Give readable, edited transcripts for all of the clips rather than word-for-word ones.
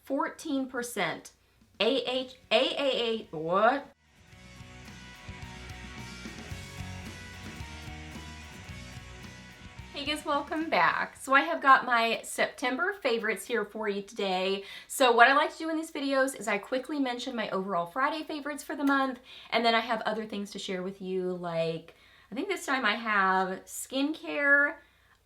14% AAA, what? Hey guys, welcome back. So I have got my September favorites here for you today. So what I like to do in these videos is I quickly mention my overall Friday favorites for the month, and then I have other things to share with you, like I think this time I have skincare,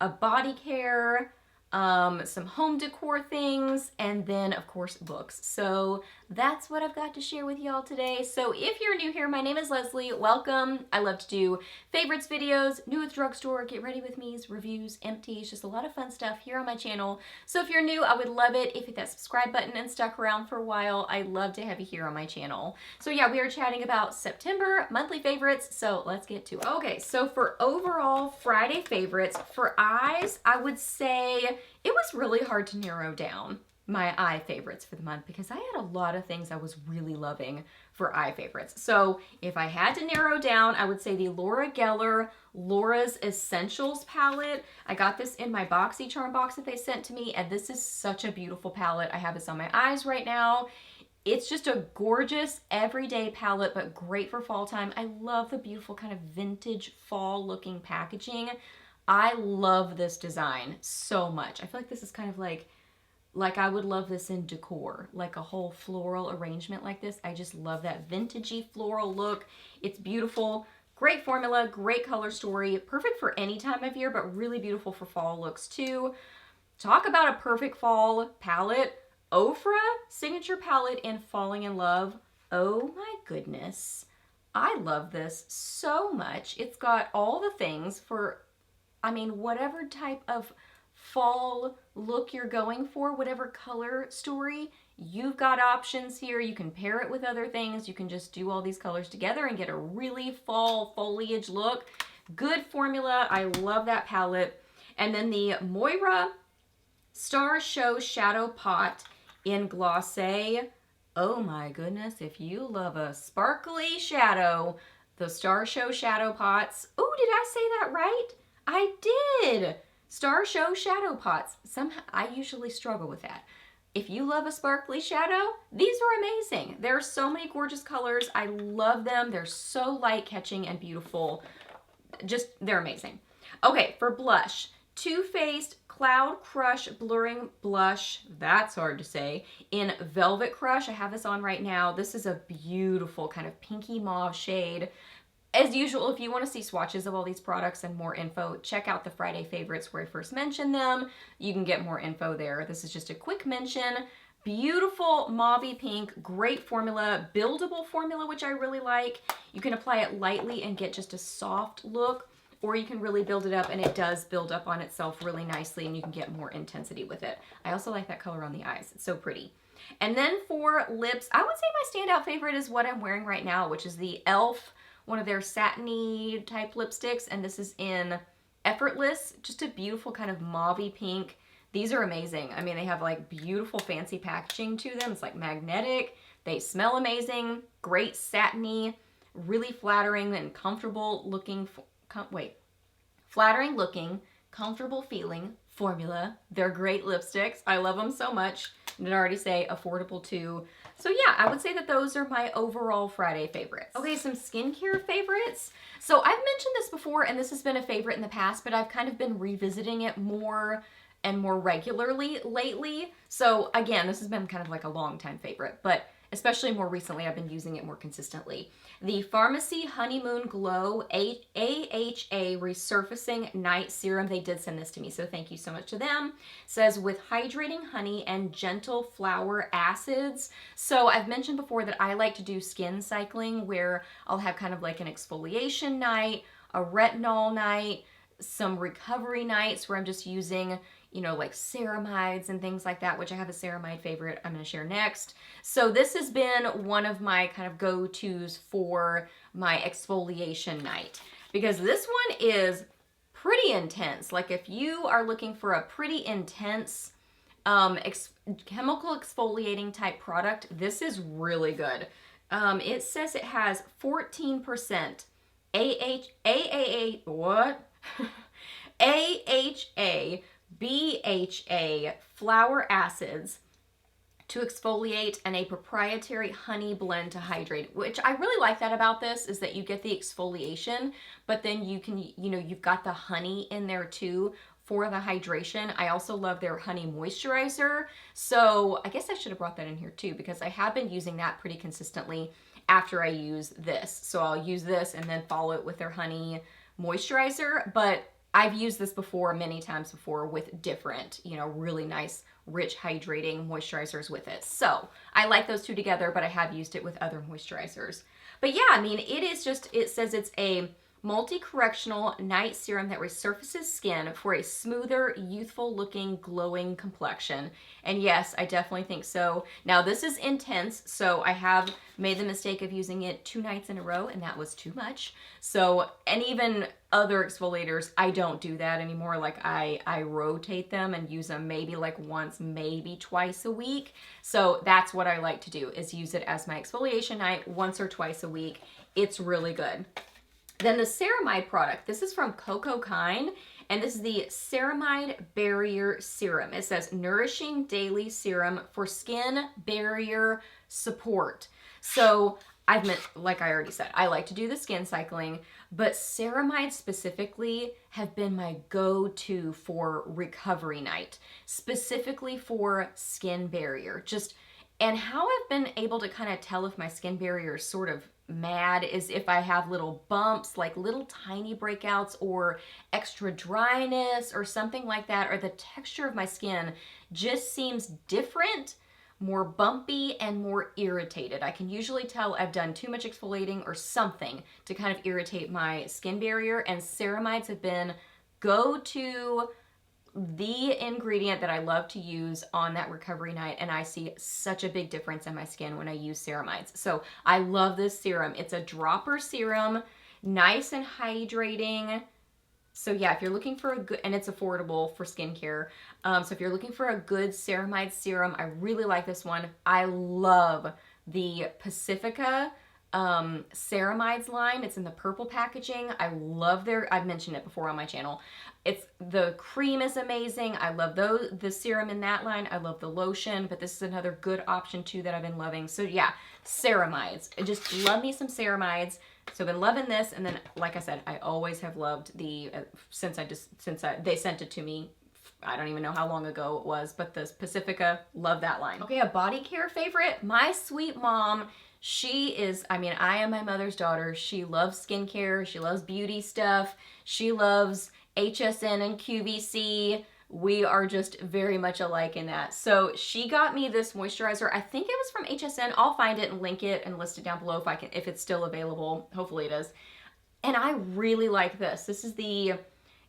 a body care, some home decor things, and then of course books. So that's what I've got to share with y'all today. So if you're new here, my name is Leslie. Welcome. I love to do favorites videos, new with drugstore, get ready with me's, reviews, empties, just a lot of fun stuff here on my channel. So if you're new, I would love it if you hit that subscribe button and stuck around for a while. I love to have you here on my channel. So yeah, we are chatting about September monthly favorites. So let's get to it. Okay, so for overall Friday favorites, for eyes, I would say it was really hard to narrow down my eye favorites for the month because I had a lot of things I was really loving for eye favorites. So if I had to narrow down, I would say the Laura Geller Laura's Essentials palette. I got this in my BoxyCharm box that they sent to me, and this is such a beautiful palette. I have this on my eyes right now. It's just a gorgeous everyday palette, but great for fall time. I love the beautiful kind of vintage fall looking packaging. I love this design so much. I feel like this is kind of like I would love this in decor, like a whole floral arrangement like this. I just love that vintagey floral look. It's beautiful, great formula, great color story, perfect for any time of year, but really beautiful for fall looks too. Talk about a perfect fall palette. Ofra signature palette in Falling in Love. Oh my goodness. I love this so much. It's got all the things for, I mean, whatever type of fall look you're going for, whatever color story, you've got options here. You can pair it with other things. You can just do all these colors together and get a really fall foliage look. Good formula. I love that palette. And then the Moira Star Show Shadow Pot in Glossé. Oh my goodness, if you love a sparkly shadow, the Star Show Shadow Pots. Oh, did I say that right? I did. Star Show Shadow Pots. Somehow, I usually struggle with that. If you love a sparkly shadow, these are amazing. There are so many gorgeous colors. I love them. They're so light catching and beautiful. Just, they're amazing. Okay, for blush, Too Faced Cloud Crush Blurring Blush. That's hard to say. In Velvet Crush, I have this on right now. This is a beautiful kind of pinky mauve shade. As usual, if you want to see swatches of all these products and more info, check out the Friday favorites where I first mentioned them. You can get more info there. This is just a quick mention. Beautiful mauve pink, great formula, buildable formula, which I really like. You can apply it lightly and get just a soft look, or you can really build it up, and it does build up on itself really nicely, and you can get more intensity with it. I also like that color on the eyes. It's so pretty. And then for lips, I would say my standout favorite is what I'm wearing right now, which is the e.l.f. one of their satiny type lipsticks, and this is in Effortless, just a beautiful kind of mauve pink. These are amazing. I mean, they have like beautiful fancy packaging to them. It's like magnetic. They smell amazing, great satiny, really flattering and comfortable looking, flattering looking, comfortable feeling formula. They're great lipsticks. I love them so much. Did I already say affordable too? So yeah, I would say that those are my overall Friday favorites. Okay, some skincare favorites. So I've mentioned this before, and this has been a favorite in the past, but I've kind of been revisiting it more and more regularly lately. So again, this has been kind of like a long time favorite, but especially more recently, I've been using it more consistently. The Pharmacy Honeymoon Glow AHA Resurfacing Night Serum. They did send this to me, so thank you so much to them. Says with hydrating honey and gentle flower acids. So I've mentioned before that I like to do skin cycling where I'll have kind of like an exfoliation night, a retinol night, some recovery nights where I'm just using, you know, like ceramides and things like that, which I have a ceramide favorite I'm going to share next. So this has been one of my kind of go-tos for my exfoliation night because this one is pretty intense. Like if you are looking for a pretty intense chemical exfoliating type product, this is really good. It says it has 14% AHA, BHA flower acids, to exfoliate and a proprietary honey blend to hydrate, which I really like that about this, is that you get the exfoliation, but then you can, you know, you've got the honey in there too for the hydration. I also love their honey moisturizer. So I guess I should have brought that in here too, because I have been using that pretty consistently after I use this. So I'll use this and then follow it with their honey moisturizer, but I've used this before, many times before, with different, you know, really nice, rich, hydrating moisturizers with it. So I like those two together, but I have used it with other moisturizers. But yeah, I mean, it is just, it says it's a multi-correctional night serum that resurfaces skin for a smoother, youthful looking, glowing complexion. And yes, I definitely think so. Now this is intense, so I have made the mistake of using it 2 nights in a row, and that was too much. So, and even other exfoliators, I don't do that anymore. Like I rotate them and use them maybe like once, maybe twice a week. So that's what I like to do, is use it as my exfoliation night once or twice a week. It's really good. Then the ceramide product, this is from Coco Kind, and this is the Ceramide Barrier Serum. It says nourishing daily serum for skin barrier support. So I've meant, like I already said, I like to do the skin cycling, but ceramides specifically have been my go-to for recovery night, specifically for skin barrier. And how I've been able to kind of tell if my skin barrier is sort of mad is if I have little bumps, like little tiny breakouts or extra dryness or something like that, or the texture of my skin just seems different, more bumpy and more irritated. I can usually tell I've done too much exfoliating or something to kind of irritate my skin barrier, and ceramides have been go-to, the ingredient that I love to use on that recovery night, and I see such a big difference in my skin when I use ceramides. So I love this serum. It's a dropper serum, nice and hydrating. So yeah, if you're looking for a good, and it's affordable for skincare. So if you're looking for a good ceramide serum, I really like this one. I love the Pacifica ceramides line. It's in the purple packaging. I love I've mentioned it before on my channel. The cream is amazing. I love the serum in that line. I love the lotion, but this is another good option too that I've been loving. So yeah, ceramides. I just love me some ceramides. So I've been loving this, and then like I said, I always have loved the since they sent it to me. I don't even know how long ago it was, but the Pacifica, love that line. Okay, a body care favorite. My sweet mom, she is, I mean, I am my mother's daughter. She loves skincare. She loves beauty stuff. She loves HSN and QVC. We are just very much alike in that. So she got me this moisturizer. I think it was from HSN. I'll find it and link it and list it down below if it's still available. Hopefully it is. And I really like this. This is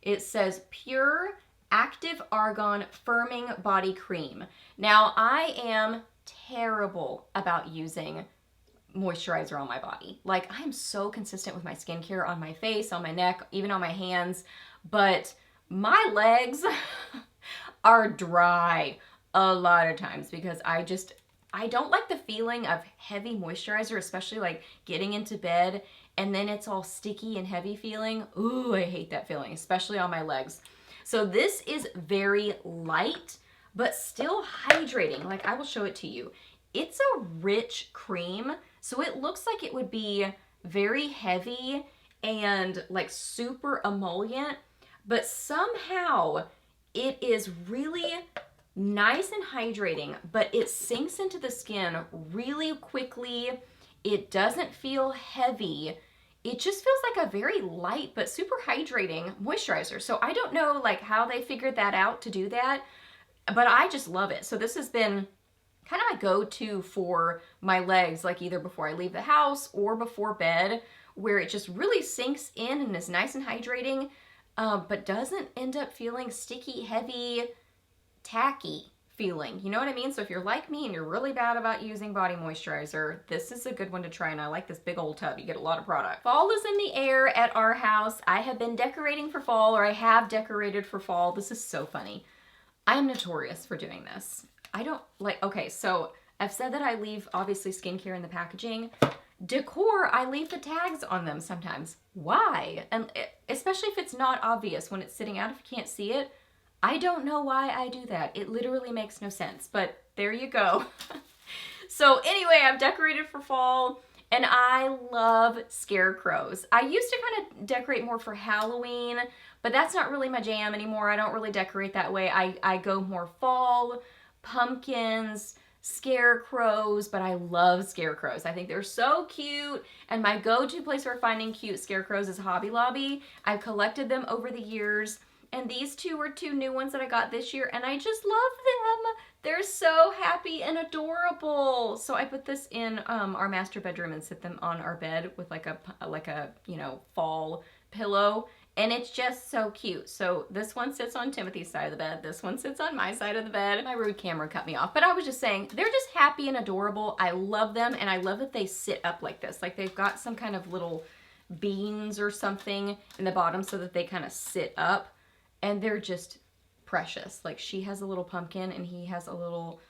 it says Pure Active Argan Firming Body Cream. Now, I am terrible about using moisturizer on my body. Like, I'm so consistent with my skincare on my face, on my neck, even on my hands, but my legs are dry a lot of times because I don't like the feeling of heavy moisturizer, especially like getting into bed and then it's all sticky and heavy feeling. Ooh, I hate that feeling, especially on my legs. So this is very light, but still hydrating. Like, I will show it to you. It's a rich cream, so it looks like it would be very heavy and like super emollient, but somehow it is really nice and hydrating, but it sinks into the skin really quickly. It doesn't feel heavy. It just feels like a very light but super hydrating moisturizer. So I don't know like how they figured that out to do that, but I just love it. So this has been kind of my go-to for my legs, like either before I leave the house or before bed, where it just really sinks in and is nice and hydrating, but doesn't end up feeling sticky, heavy, tacky feeling. You know what I mean? So if you're like me and you're really bad about using body moisturizer, this is a good one to try, and I like this big old tub. You get a lot of product. Fall is in the air at our house. I have been decorating for fall, or I have decorated for fall. This is so funny. I am notorious for doing this. I don't like, okay, so I've said that I leave obviously skincare in the packaging. Decor, I leave the tags on them sometimes. Why? And especially if it's not obvious when it's sitting out, if you can't see it. I don't know why I do that. It literally makes no sense, but there you go. So anyway, I've decorated for fall, and I love scarecrows. I used to kind of decorate more for Halloween, but that's not really my jam anymore. I don't really decorate that way. I go more fall, pumpkins, scarecrows, but I love scarecrows. I think they're so cute, and my go-to place for finding cute scarecrows is Hobby Lobby. I've collected them over the years, and these two were two new ones that I got this year, and I just love them. They're so happy and adorable. So I put this in our master bedroom and sit them on our bed with like a you know, fall pillow. And it's just so cute. So this one sits on Timothy's side of the bed. This one sits on my side of the bed. My rude camera cut me off. But I was just saying, they're just happy and adorable. I love them, and I love that they sit up like this. Like they've got some kind of little beans or something in the bottom so that they kind of sit up. And they're just precious. Like she has a little pumpkin and he has a little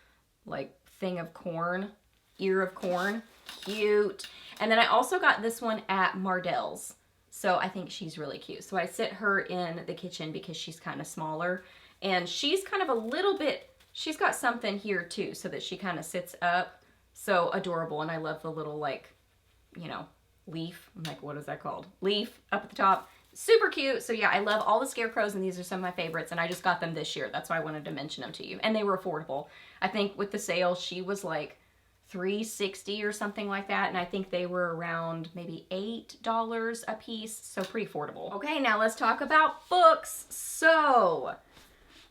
like thing of corn, ear of corn. Cute. And then I also got this one at Mardel's. So I think she's really cute. So I sit her in the kitchen because she's kind of smaller. And she's kind of a little bit, she's got something here too so that she kind of sits up. So adorable. And I love the little like, you know, leaf. I'm like, what is that called? Leaf up at the top. Super cute. So yeah, I love all the scarecrows, and these are some of my favorites, and I just got them this year. That's why I wanted to mention them to you. And they were affordable. I think with the sale, she was like $3.60 or something like that, and I think they were around maybe $8 a piece, so pretty affordable. Okay, now let's talk about books. So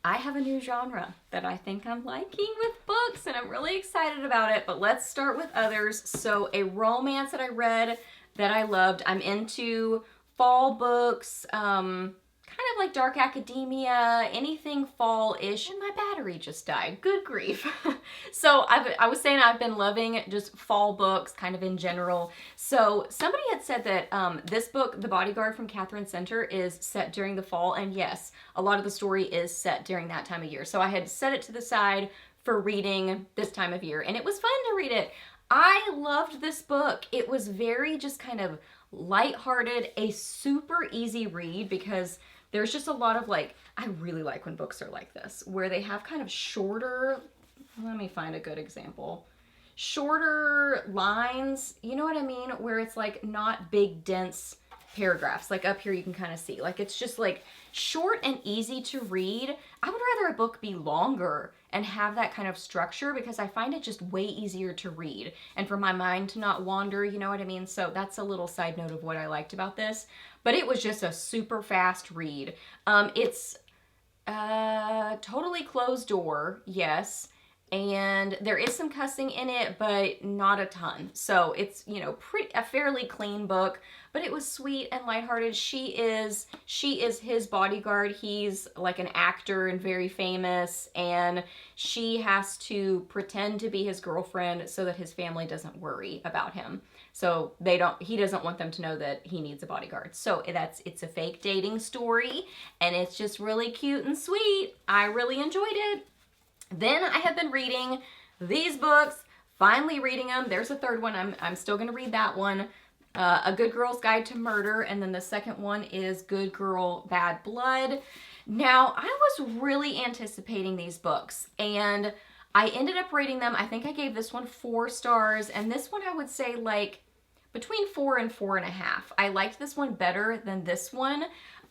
I have a new genre that I think I'm liking with books, and I'm really excited about it, but let's start with others. So a romance that I read that I loved. I'm into fall books, kind of like dark academia, anything fall-ish, and my battery just died. Good grief. So I was saying I've been loving just fall books kind of in general. So somebody had said that this book, The Bodyguard from Catherine Center, is set during the fall, and yes, a lot of the story is set during that time of year. So I had set it to the side for reading this time of year, and it was fun to read it. I loved this book. It was very just kind of lighthearted, a super easy read because there's just a lot of like, I really like when books are like this, where they have kind of shorter, let me find a good example, shorter lines, you know what I mean? Where it's like not big, dense paragraphs. Like up here you can kind of see, like it's just like short and easy to read. I would rather a book be longer and have that kind of structure because I find it just way easier to read and for my mind to not wander, you know what I mean? So that's a little side note of what I liked about this. But it was just a super fast read. It's totally closed door, yes. And there is some cussing in it, but not a ton. So it's, you know, a fairly clean book, but it was sweet and lighthearted. She is his bodyguard. He's like an actor and very famous, and she has to pretend to be his girlfriend so that his family doesn't worry about him. So he doesn't want them to know that he needs a bodyguard. So it's a fake dating story, and it's just really cute and sweet. I really enjoyed it. Then I have been reading these books, finally reading them. There's a third one. I'm still going to read that one. A Good Girl's Guide to Murder. And then the second one is Good Girl, Bad Blood. Now, I was really anticipating these books, and I ended up rating them. I think I gave this one 4 stars, and this one I would say like between 4 and 4.5. I liked this one better than this one.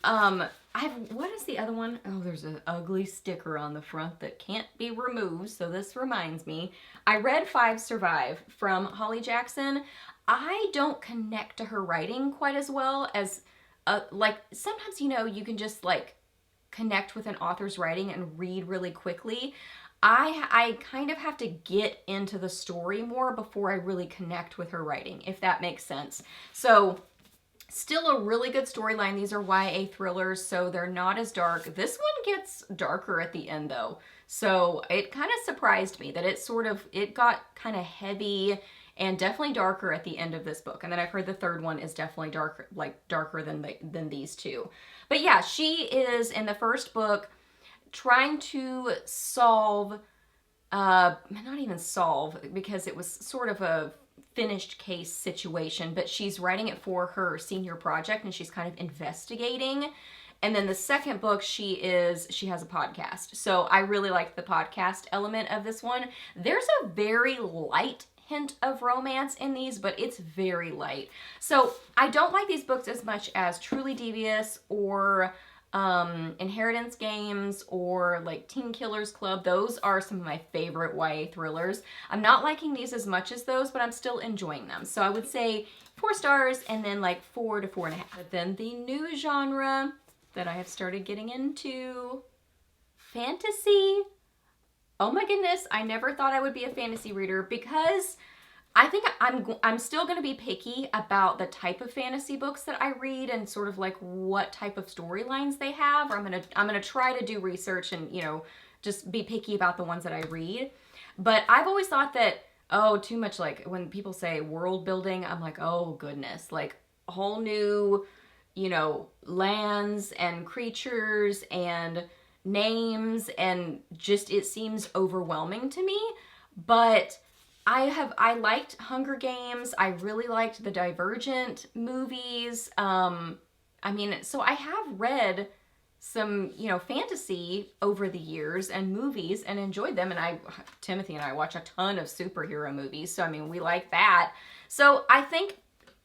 What is the other one? Oh, there's an ugly sticker on the front that can't be removed, so this reminds me. I read 5 Survive from Holly Jackson. I don't connect to her writing quite as well as, like, sometimes, you know, you can just, like, connect with an author's writing and read really quickly. I kind of have to get into the story more before I really connect with her writing, if that makes sense. So still a really good storyline. These are YA thrillers, so they're not as dark. This one gets darker at the end though. So it kind of surprised me that it got kind of heavy and definitely darker at the end of this book. And then I've heard the third one is definitely darker than these two. But yeah, she is in the first book trying to solve, not even solve, because it was sort of a finished case situation, but she's writing it for her senior project and she's kind of investigating. And then the second book, she has a podcast. So I really liked the podcast element of this one. There's a very light hint of romance in these, but it's very light. So I don't like these books as much as Truly Devious or Inheritance Games or like Teen Killers Club. Those are some of my favorite YA thrillers. I'm not liking these as much as those, but I'm still enjoying them. So I would say 4 stars and then like 4 to 4.5. But then the new genre that I have started getting into, fantasy. Oh my goodness, I never thought I would be a fantasy reader because I think I'm still going to be picky about the type of fantasy books that I read and sort of like what type of storylines they have. Or I'm going to try to do research and, you know, just be picky about the ones that I read. But I've always thought that, oh, too much, like when people say world building, I'm like, oh goodness, like a whole new, you know, lands and creatures and names, and just it seems overwhelming to me. But I liked Hunger Games. I really liked the Divergent movies. I mean, so I have read some, you know, fantasy over the years and movies and enjoyed them. And Timothy and I watch a ton of superhero movies. So, I mean, we like that. So I think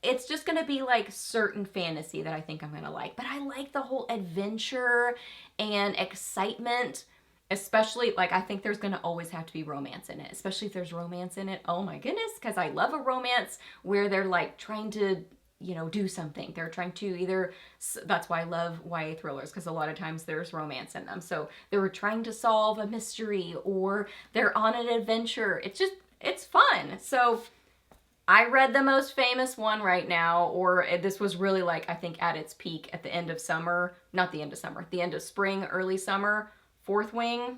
it's just going to be like certain fantasy that I think I'm going to like. But I like the whole adventure and excitement. Especially, like, I think there's going to always have to be romance in it. Especially if there's romance in it. Oh my goodness. Because I love a romance where they're, like, trying to, you know, do something. They're trying to either... That's why I love YA thrillers. Because a lot of times there's romance in them. So they were trying to solve a mystery. Or they're on an adventure. It's just... It's fun. So I read the most famous one right now. Or this was really, like, I think at its peak at the end of summer. Not the end of summer. The end of spring, early summer. Fourth Wing.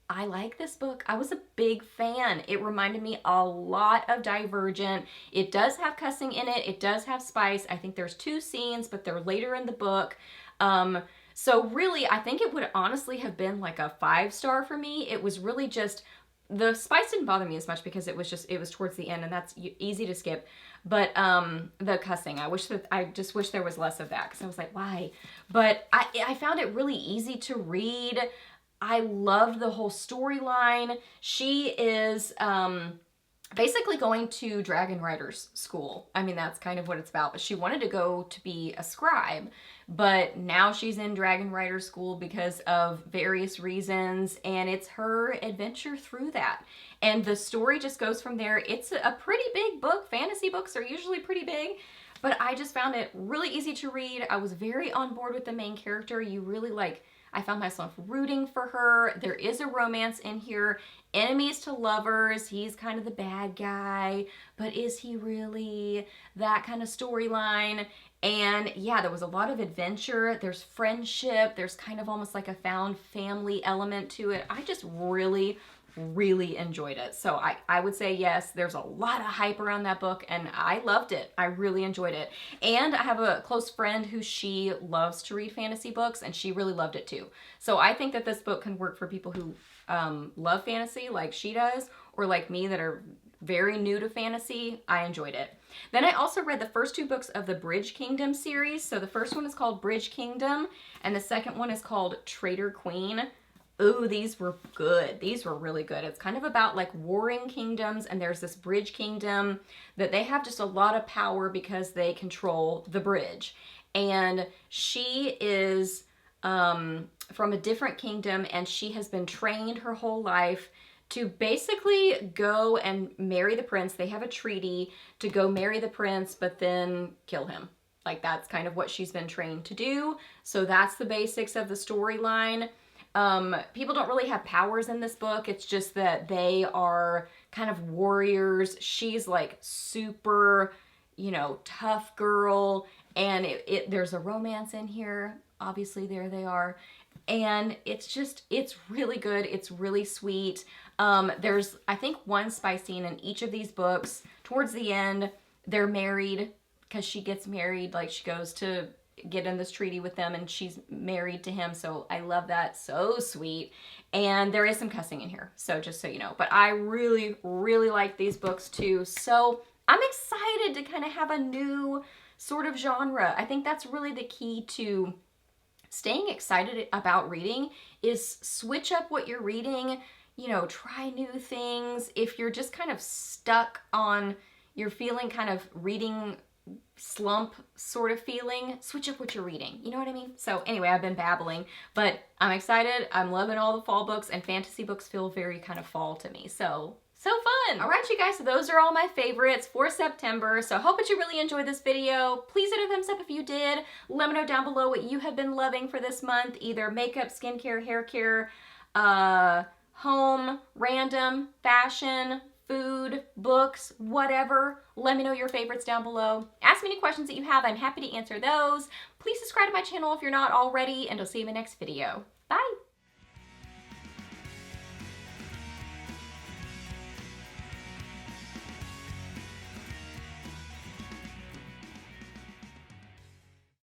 I like this book. I was a big fan. It reminded me a lot of Divergent. It does have cussing in it. It does have spice. I think there's 2 scenes, but they're later in the book. So really, I think it would honestly have been like a 5-star for me. It was really just, the spice didn't bother me as much because it was towards the end, and that's easy to skip. But the cussing, I just wish there was less of that, because I was like, why? But I found it really easy to read. I loved the whole storyline. She is basically going to Dragon Riders school. I mean, that's kind of what it's about. But she wanted to go to be a scribe. But now she's in Dragon Rider school because of various reasons. And it's her adventure through that. And the story just goes from there. It's a pretty big book. Fantasy books are usually pretty big. But I just found it really easy to read. I was very on board with the main character. You really like... I found myself rooting for her. There is a romance in here. Enemies to lovers. He's kind of the bad guy, but is he really? That kind of storyline. And yeah, there was a lot of adventure. There's friendship. There's kind of almost like a found family element to it. I just really enjoyed it. So I would say yes, there's a lot of hype around that book, and I loved it. I really enjoyed it. And I have a close friend who she loves to read fantasy books, and she really loved it too. So I think that this book can work for people who love fantasy like she does, or like me that are very new to fantasy. I enjoyed it. Then I also read the first 2 books of the Bridge Kingdom series. So the first one is called Bridge Kingdom, and the second one is called Traitor Queen. Ooh, these were good. These were really good. It's kind of about like warring kingdoms, and there's this bridge kingdom that they have just a lot of power because they control the bridge. And she is from a different kingdom, and she has been trained her whole life to basically go and marry the prince. They have a treaty to go marry the prince, but then kill him. Like, that's kind of what she's been trained to do. So that's the basics of the storyline. People don't really have powers in this book. It's just that they are kind of warriors. She's like super, you know, tough girl, and there's a romance in here. Obviously, there they are. And it's really good. It's really sweet. There's, I think, 1 spice scene in each of these books. Towards the end, they're married because she gets married. Like, she goes to get in this treaty with them, and she's married to him. So I love that. So sweet. And there is some cussing in here, so just so you know. But I really like these books too. So I'm excited to kind of have a new sort of genre. I think that's really the key to staying excited about reading is switch up what you're reading, you know, try new things. If you're just kind of stuck on, you're feeling kind of reading slump sort of feeling, switch up what you're reading. You know what I mean? So anyway, I've been babbling, but I'm excited. I'm loving all the fall books, and fantasy books feel very kind of fall to me. So fun. All right, you guys, so those are all my favorites for September. So I hope that you really enjoyed this video. Please hit a thumbs up if you did. Let me know down below what you have been loving for this month, either makeup, skincare, hair care, home, random, fashion, food, books, whatever. Let me know your favorites down below. Ask me any questions that you have. I'm happy to answer those. Please subscribe to my channel if you're not already, and I'll see you in my next video. Bye.